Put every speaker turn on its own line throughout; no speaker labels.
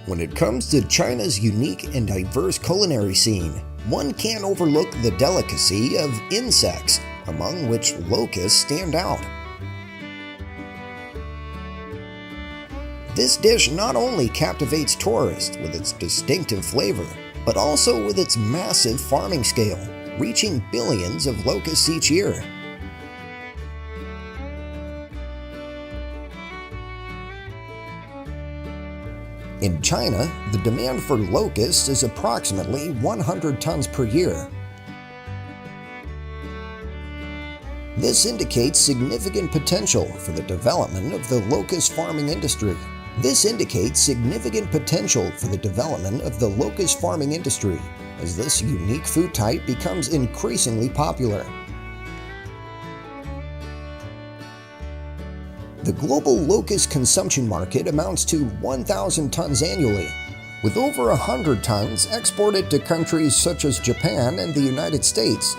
When it comes to China's unique and diverse culinary scene, one can't overlook the delicacy of insects, among which locusts stand out. This dish not only captivates tourists with its distinctive flavor, but also with its massive farming scale, reaching billions of locusts each year. In China, the demand for locusts is approximately 100 tons per year. This indicates significant potential for the development of the locust farming industry. As this unique food type becomes increasingly popular. The global locust consumption market amounts to 1,000 tons annually, with over 100 tons exported to countries such as Japan and the United States.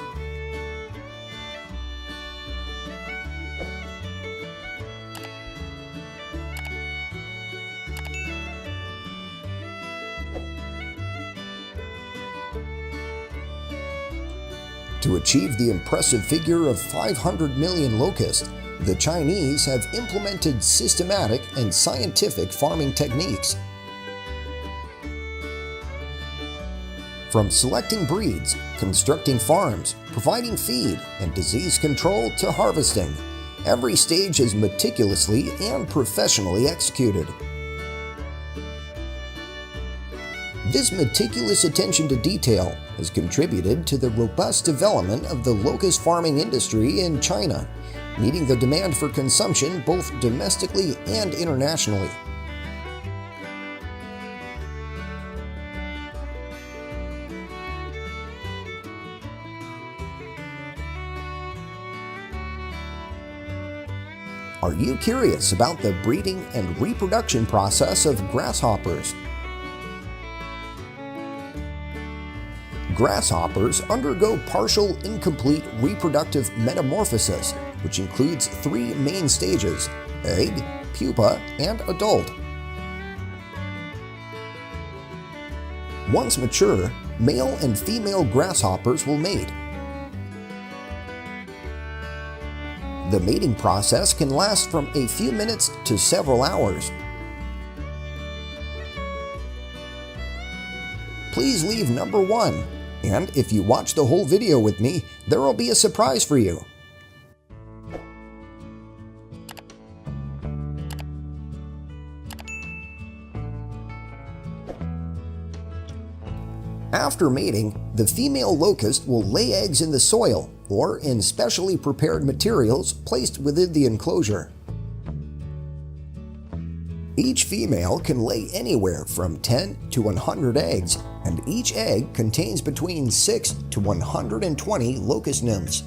To achieve the impressive figure of 500 million locusts, the Chinese have implemented systematic and scientific farming techniques. From selecting breeds, constructing farms, providing feed and disease control to harvesting, every stage is meticulously and professionally executed. This meticulous attention to detail has contributed to the robust development of the locust farming industry in China, meeting the demand for consumption both domestically and internationally. Are you curious about the breeding and reproduction process of grasshoppers? Grasshoppers undergo partial incomplete reproductive metamorphosis, which includes three main stages: egg, pupa, and adult. Once mature, male and female grasshoppers will mate. The mating process can last from a few minutes to several hours. Please leave number 1. And if you watch the whole video with me, there will be a surprise for you. After mating, the female locust will lay eggs in the soil or in specially prepared materials placed within the enclosure. Each female can lay anywhere from 10 to 100 eggs, and each egg contains between 6 to 120 locust nymphs.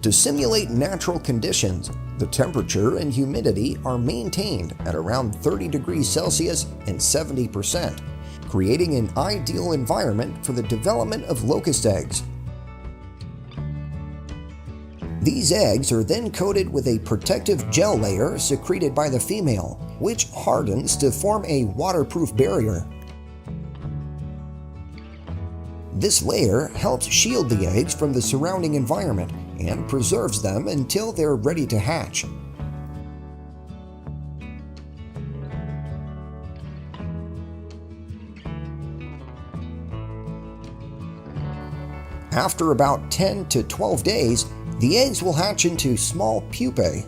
To simulate natural conditions, the temperature and humidity are maintained at around 30 degrees Celsius and 70%. Creating an ideal environment for the development of locust eggs. These eggs are then coated with a protective gel layer secreted by the female, which hardens to form a waterproof barrier. This layer helps shield the eggs from the surrounding environment and preserves them until they're ready to hatch. After about 10 to 12 days, the eggs will hatch into small pupae.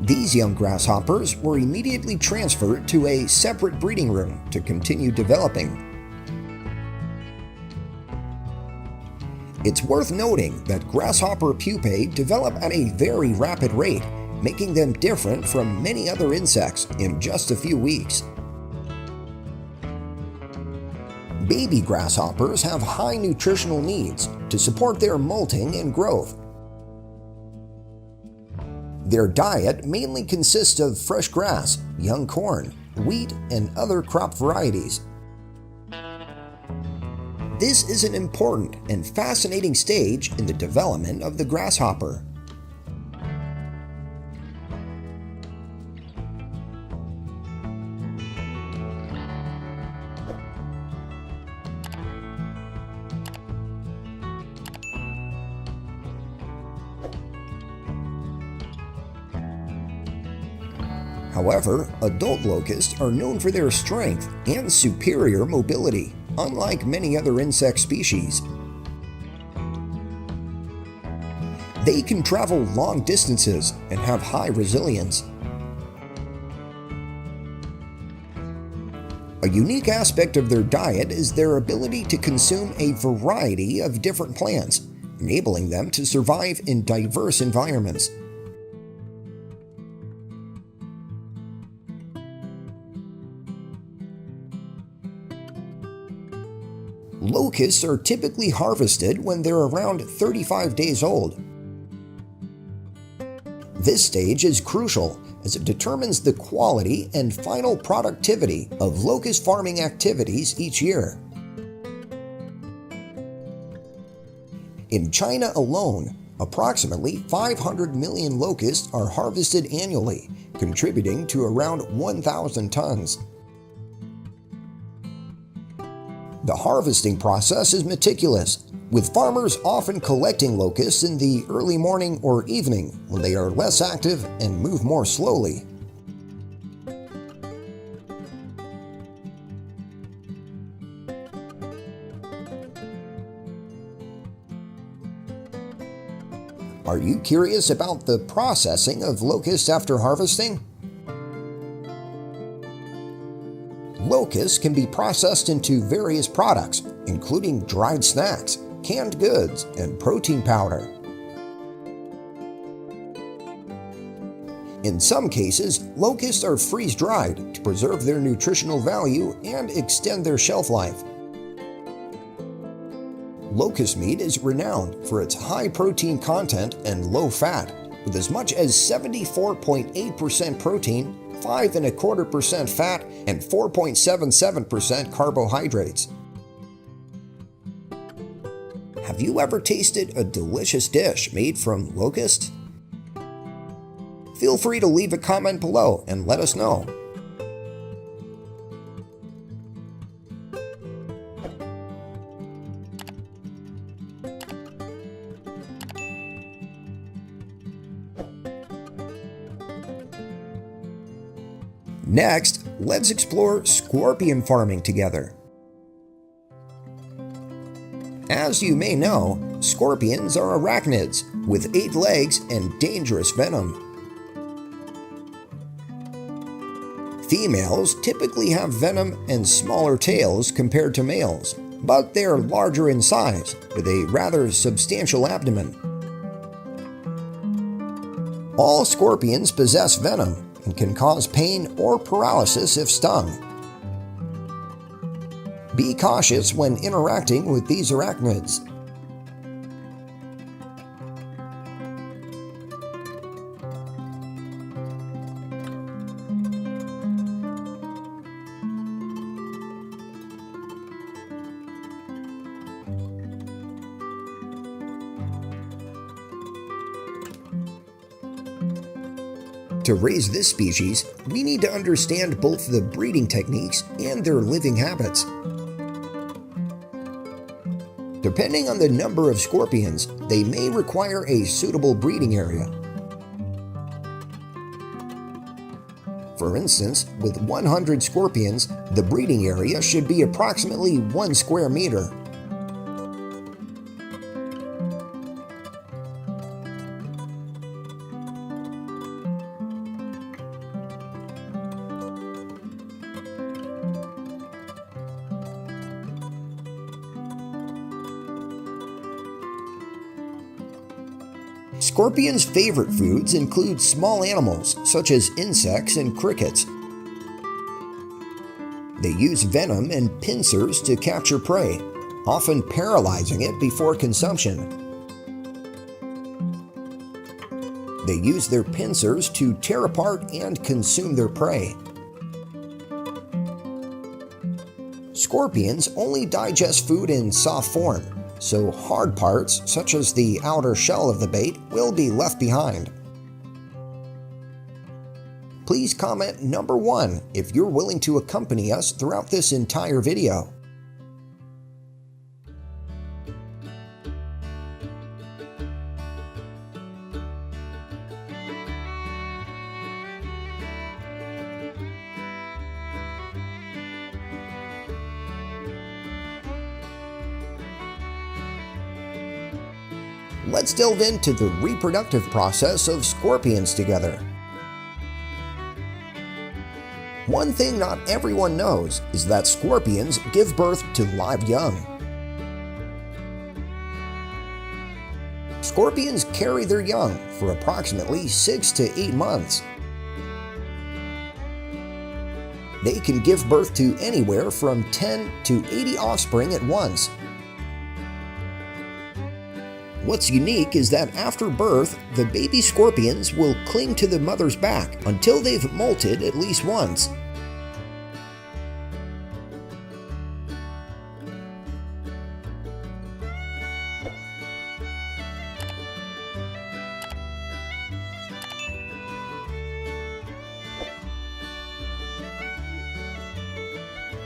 These young grasshoppers were immediately transferred to a separate breeding room to continue developing. It's worth noting that grasshopper pupae develop at a very rapid rate, making them different from many other insects in just a few weeks. Baby grasshoppers have high nutritional needs to support their molting and growth. Their diet mainly consists of fresh grass, young corn, wheat, and other crop varieties. This is an important and fascinating stage in the development of the grasshopper. However, adult locusts are known for their strength and superior mobility, unlike many other insect species. They can travel long distances and have high resilience. A unique aspect of their diet is their ability to consume a variety of different plants, enabling them to survive in diverse environments. Locusts are typically harvested when they're around 35 days old. This stage is crucial as it determines the quality and final productivity of locust farming activities each year. In China alone, approximately 500 million locusts are harvested annually, contributing to around 1,000 tons. The harvesting process is meticulous, with farmers often collecting locusts in the early morning or evening when they are less active and move more slowly. Are you curious about the processing of locusts after harvesting? Locusts can be processed into various products, including dried snacks, canned goods, and protein powder. In some cases, locusts are freeze-dried to preserve their nutritional value and extend their shelf life. Locust meat is renowned for its high protein content and low fat, with as much as 74.8% protein, 5.25% fat, and 4.77% carbohydrates. Have you ever tasted a delicious dish made from locust? Feel free to leave a comment below and let us know. Next, let's explore scorpion farming together. As you may know, scorpions are arachnids with 8 legs and dangerous venom. Females typically have venom and smaller tails compared to males, but they are larger in size with a rather substantial abdomen. All scorpions possess venom and can cause pain or paralysis if stung. Be cautious when interacting with these arachnids. To raise this species, we need to understand both the breeding techniques and their living habits. Depending on the number of scorpions, they may require a suitable breeding area. For instance, with 100 scorpions, the breeding area should be approximately 1 square meter. Scorpions' favorite foods include small animals such as insects and crickets. They use venom and pincers to capture prey, often paralyzing it before consumption. They use their pincers to tear apart and consume their prey. Scorpions only digest food in soft form, so hard parts, such as the outer shell of the bait, will be left behind. Please comment number 1 if you're willing to accompany us throughout this entire video. Let's delve into the reproductive process of scorpions together. One thing not everyone knows is that scorpions give birth to live young. Scorpions carry their young for approximately 6 to 8 months. They can give birth to anywhere from 10 to 80 offspring at once. What's unique is that after birth, the baby scorpions will cling to the mother's back until they've molted at least once.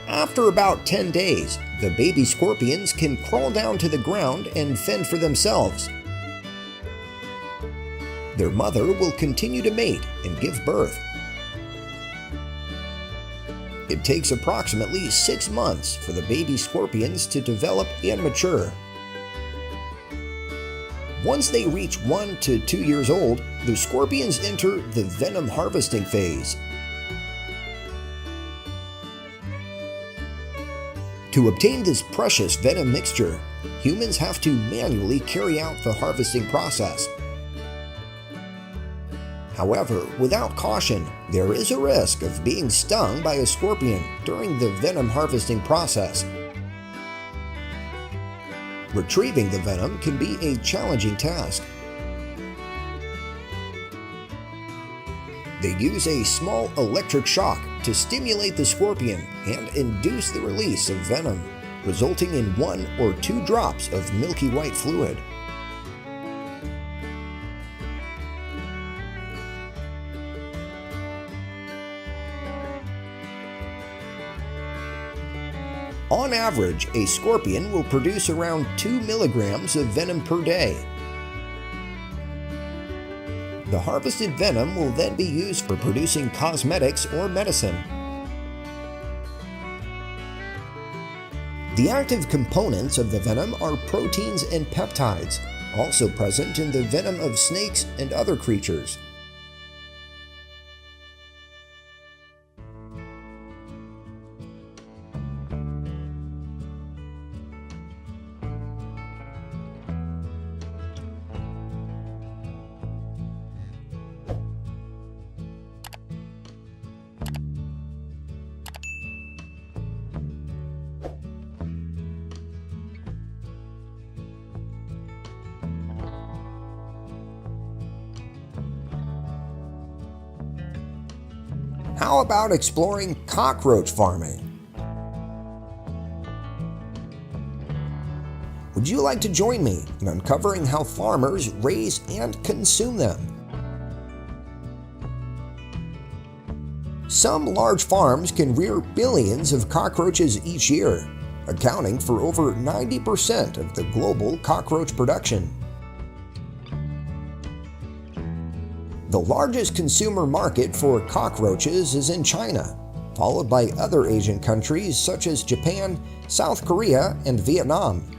After about 10 days, the baby scorpions can crawl down to the ground and fend for themselves. Their mother will continue to mate and give birth. It takes approximately 6 months for the baby scorpions to develop and mature. Once they reach 1 to 2 years old, the scorpions enter the venom harvesting phase. To obtain this precious venom mixture, humans have to manually carry out the harvesting process. However, without caution, there is a risk of being stung by a scorpion during the venom harvesting process. Retrieving the venom can be a challenging task. They use a small electric shock to stimulate the scorpion and induce the release of venom, resulting in 1 or 2 drops of milky white fluid. On average, a scorpion will produce around 2 milligrams of venom per day. The harvested venom will then be used for producing cosmetics or medicine. The active components of the venom are proteins and peptides, also present in the venom of snakes and other creatures. How about exploring cockroach farming? Would you like to join me in uncovering how farmers raise and consume them? Some large farms can rear billions of cockroaches each year, accounting for over 90% of the global cockroach production. The largest consumer market for cockroaches is in China, followed by other Asian countries such as Japan, South Korea, and Vietnam.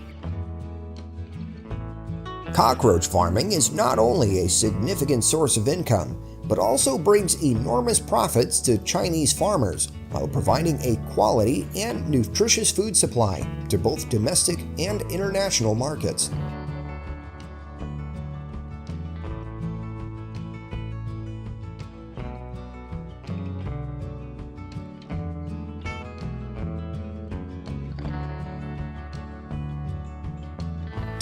Cockroach farming is not only a significant source of income, but also brings enormous profits to Chinese farmers while providing a quality and nutritious food supply to both domestic and international markets.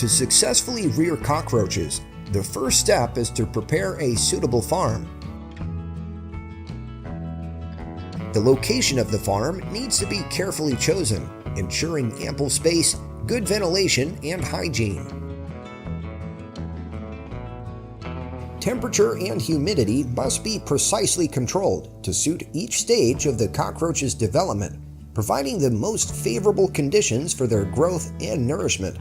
To successfully rear cockroaches, the first step is to prepare a suitable farm. The The location of the farm needs to be carefully chosen, ensuring ample space, good ventilation, and hygiene. Temperature and humidity must be precisely controlled to suit each stage of the cockroach's development, providing the most favorable conditions for their growth and nourishment.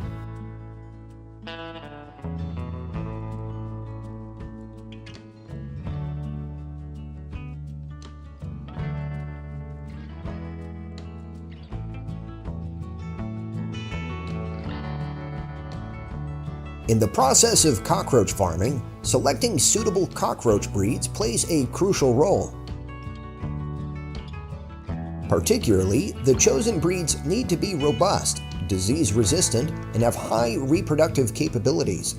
In the process of cockroach farming, selecting suitable cockroach breeds plays a crucial role. Particularly, the chosen breeds need to be robust, disease-resistant, and have high reproductive capabilities.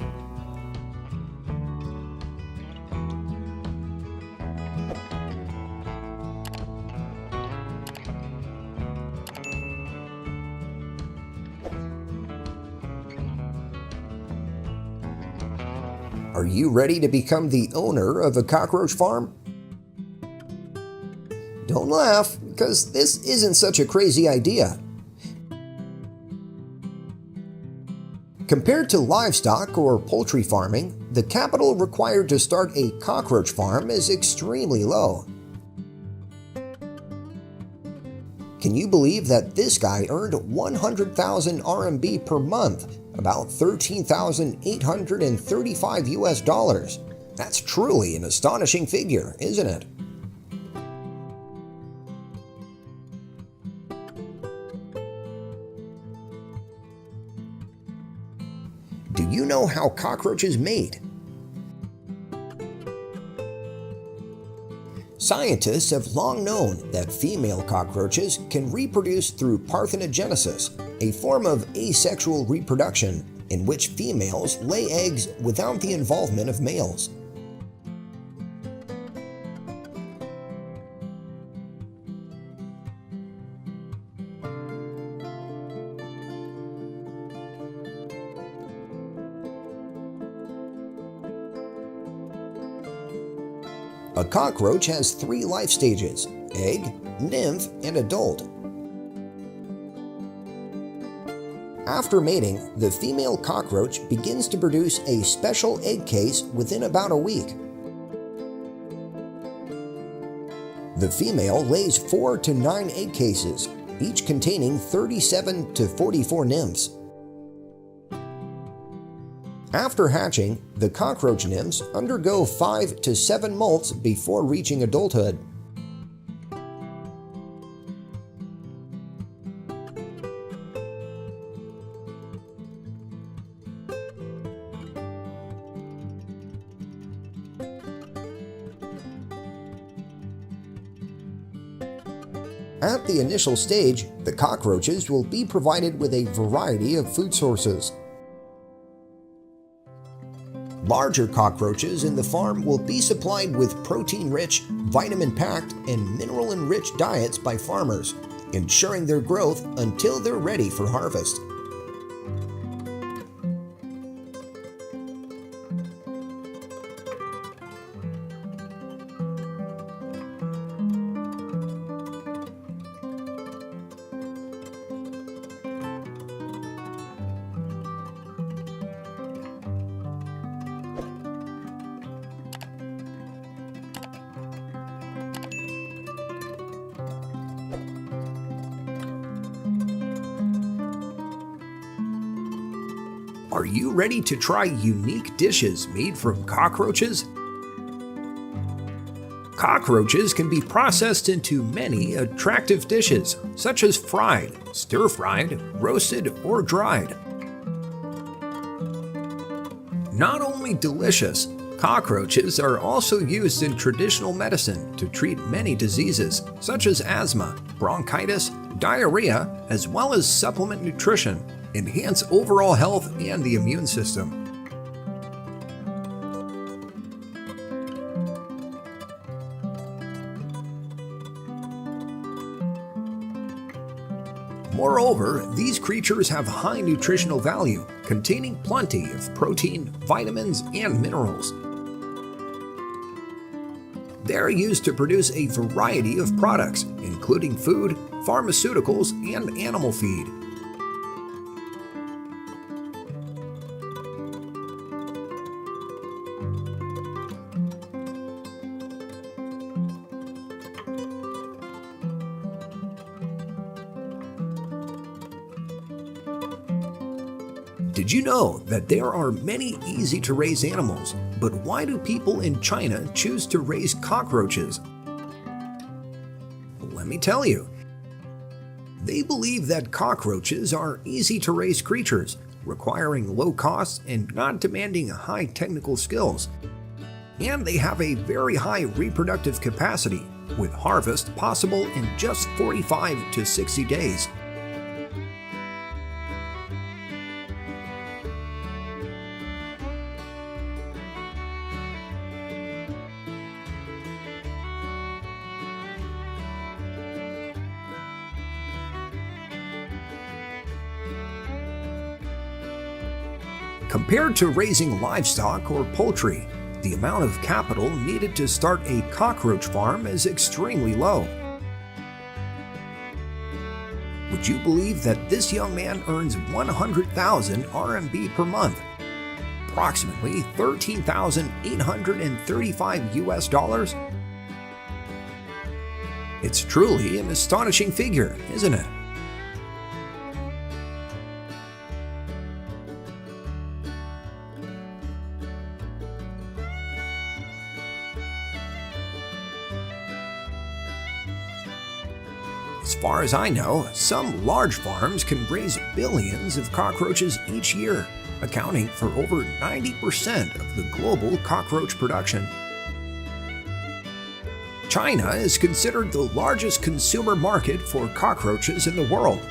Are you ready to become the owner of a cockroach farm? Don't laugh, because this isn't such a crazy idea. Compared to livestock or poultry farming, the capital required to start a cockroach farm is extremely low. Can you believe that this guy earned 100,000 RMB per month, about $13,835 US? That's truly an astonishing figure, isn't it? Do you know how cockroaches mate? Scientists have long known that female cockroaches can reproduce through parthenogenesis, a form of asexual reproduction in which females lay eggs without the involvement of males. A cockroach has 3 life stages: egg, nymph, and adult. After mating, the female cockroach begins to produce a special egg case within about a week. The female lays 4 to 9 egg cases, each containing 37 to 44 nymphs. After hatching, the cockroach nymphs undergo 5 to 7 molts before reaching adulthood. At the initial stage, the cockroaches will be provided with a variety of food sources. Larger cockroaches in the farm will be supplied with protein-rich, vitamin-packed, and mineral-enriched diets by farmers, ensuring their growth until they're ready for harvest. Are you ready to try unique dishes made from cockroaches? Cockroaches can be processed into many attractive dishes, such as fried, stir-fried, roasted, or dried. Not only delicious, cockroaches are also used in traditional medicine to treat many diseases, such as asthma, bronchitis, diarrhea, as well as supplement nutrition, enhance overall health and the immune system. Moreover, these creatures have high nutritional value, containing plenty of protein, vitamins, and minerals. They're used to produce a variety of products, including food, pharmaceuticals, and animal feed. Did you know that there are many easy-to-raise animals, but why do people in China choose to raise cockroaches? Let me tell you. They believe that cockroaches are easy-to-raise creatures, requiring low costs and not demanding high technical skills. And they have a very high reproductive capacity, with harvest possible in just 45 to 60 days. Compared to raising livestock or poultry, the amount of capital needed to start a cockroach farm is extremely low. Would you believe that this young man earns 100,000 RMB per month, approximately 13,835 US dollars? It's truly an astonishing figure, isn't it? As far as I know, some large farms can raise billions of cockroaches each year, accounting for over 90% of the global cockroach production. China is considered the largest consumer market for cockroaches in the world,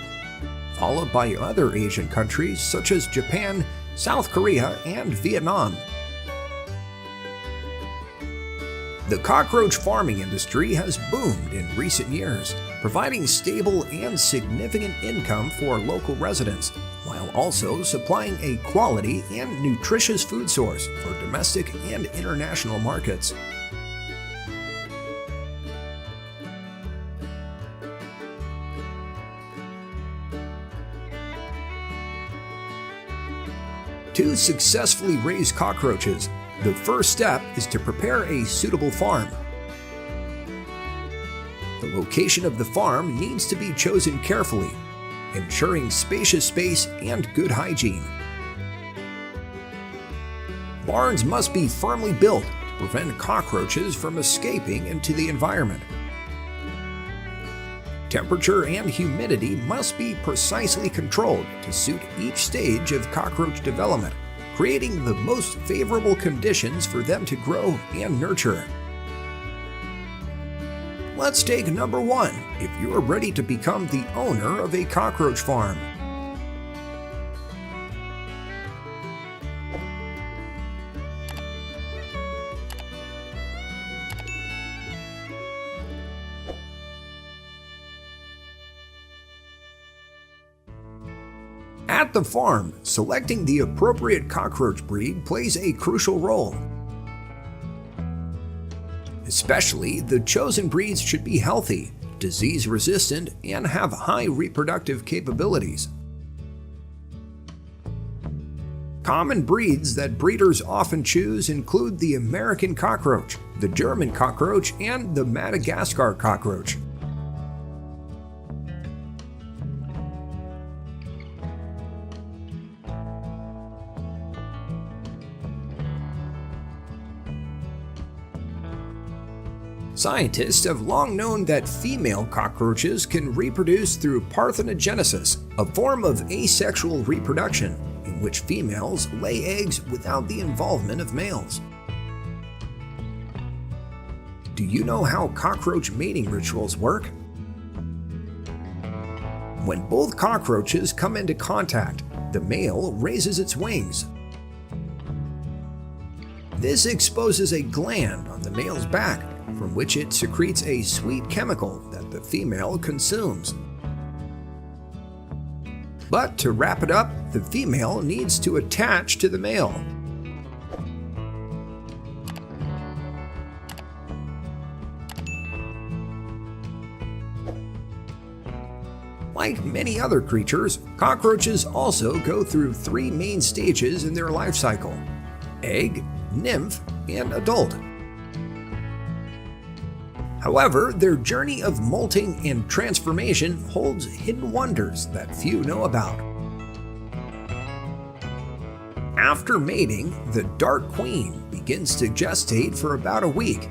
followed by other Asian countries such as Japan, South Korea, and Vietnam. The cockroach farming industry has boomed in recent years, providing stable and significant income for local residents, while also supplying a quality and nutritious food source for domestic and international markets. To successfully raise cockroaches, the first step is to prepare a suitable farm. The location of the farm needs to be chosen carefully, ensuring spacious space and good hygiene. Barns must be firmly built to prevent cockroaches from escaping into the environment. Temperature and humidity must be precisely controlled to suit each stage of cockroach development, creating the most favorable conditions for them to grow and nurture. Let's take number 1 if you're ready to become the owner of a cockroach farm. At the farm, selecting the appropriate cockroach breed plays a crucial role. Especially, the chosen breeds should be healthy, disease-resistant, and have high reproductive capabilities. Common breeds that breeders often choose include the American cockroach, the German cockroach, and the Madagascar cockroach. Scientists have long known that female cockroaches can reproduce through parthenogenesis, a form of asexual reproduction in which females lay eggs without the involvement of males. Do you know how cockroach mating rituals work? When both cockroaches come into contact, the male raises its wings. This exposes a gland on the male's back, from which it secretes a sweet chemical that the female consumes. But to wrap it up, the female needs to attach to the male. Like many other creatures, cockroaches also go through three main stages in their life cycle: egg, nymph, and adult. However, their journey of molting and transformation holds hidden wonders that few know about. After mating, the dark queen begins to gestate for about a week.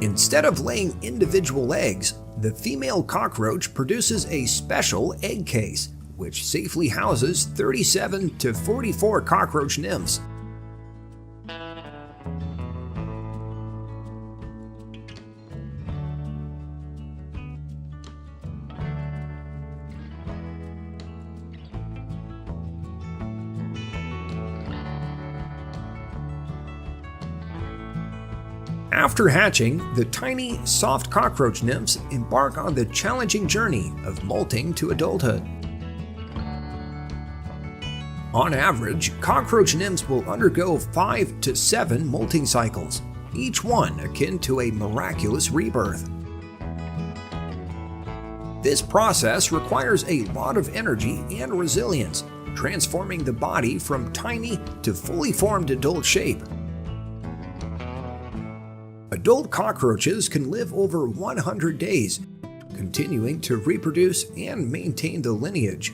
Instead of laying individual eggs, the female cockroach produces a special egg case, which safely houses 37 to 44 cockroach nymphs. After hatching, the tiny, soft cockroach nymphs embark on the challenging journey of molting to adulthood. On average, cockroach nymphs will undergo 5 to 7 molting cycles, each one akin to a miraculous rebirth. This process requires a lot of energy and resilience, transforming the body from tiny to fully formed adult shape. Adult cockroaches can live over 100 days, continuing to reproduce and maintain the lineage.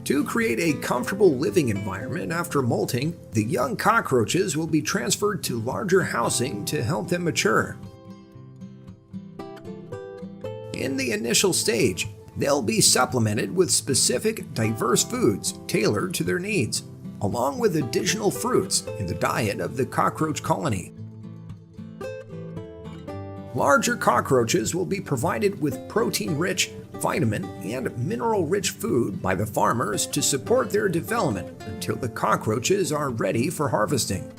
To create a comfortable living environment after molting, the young cockroaches will be transferred to larger housing to help them mature. In the initial stage, they'll be supplemented with specific, diverse foods tailored to their needs, along with additional fruits in the diet of the cockroach colony. Larger cockroaches will be provided with protein-rich, vitamin, and mineral-rich food by the farmers to support their development until the cockroaches are ready for harvesting.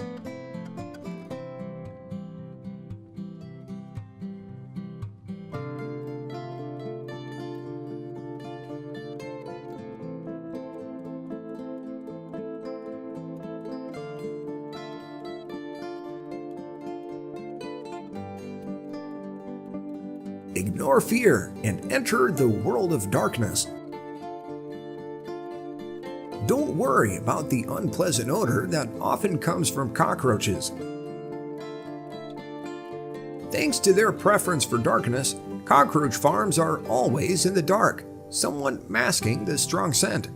Ignore fear and enter the world of darkness. Don't worry about the unpleasant odor that often comes from cockroaches. Thanks to their preference for darkness, cockroach farms are always in the dark, somewhat masking the strong scent.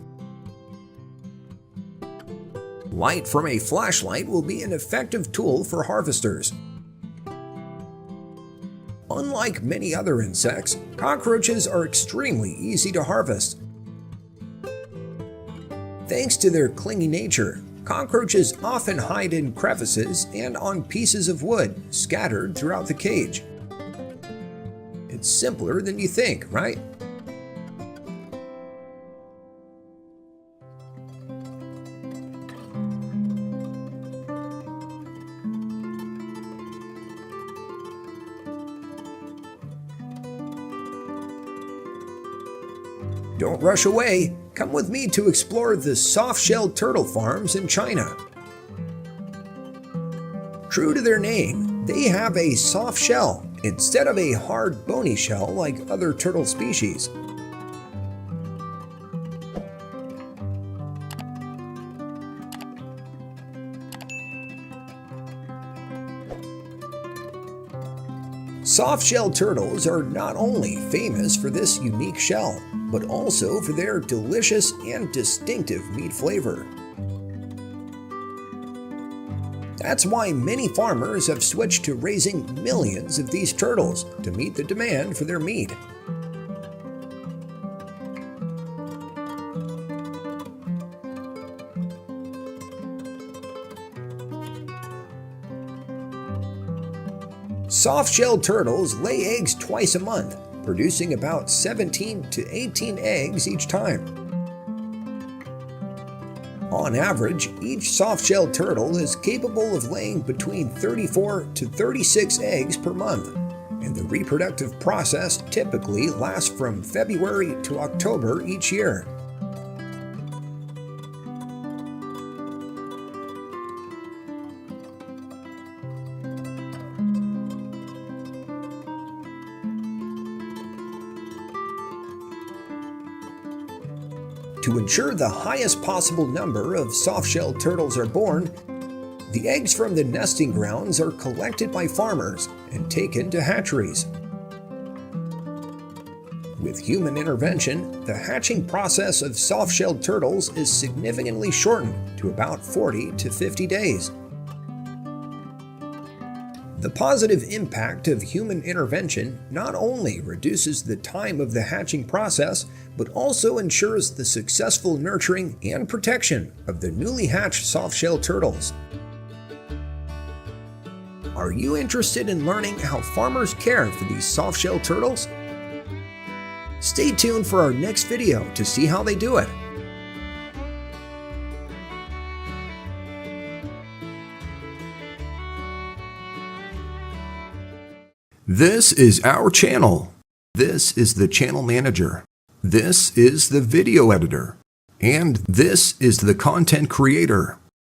Light from a flashlight will be an effective tool for harvesters. Unlike many other insects, cockroaches are extremely easy to harvest. Thanks to their clingy nature, cockroaches often hide in crevices and on pieces of wood scattered throughout the cage. It's simpler than you think, right? Don't rush away. Come with me to explore the soft-shelled turtle farms in China. True to their name, they have a soft shell instead of a hard, bony shell like other turtle species. Soft-shelled turtles are not only famous for this unique shell, but also for their delicious and distinctive meat flavor. That's why many farmers have switched to raising millions of these turtles to meet the demand for their meat. Soft-shelled turtles lay eggs twice a month, producing about 17 to 18 eggs each time. On average, each soft-shelled turtle is capable of laying between 34 to 36 eggs per month, and the reproductive process typically lasts from February to October each year. To ensure the highest possible number of soft-shelled turtles are born, the eggs from the nesting grounds are collected by farmers and taken to hatcheries. With human intervention, the hatching process of soft-shelled turtles is significantly shortened to about 40 to 50 days. The positive impact of human intervention not only reduces the time of the hatching process, but also ensures the successful nurturing and protection of the newly hatched soft-shelled turtles. Are you interested in learning how farmers care for these soft-shelled turtles? Stay tuned for our next video to see how they do it. This is our channel. This is the channel manager. This is the video editor. And this is the content creator.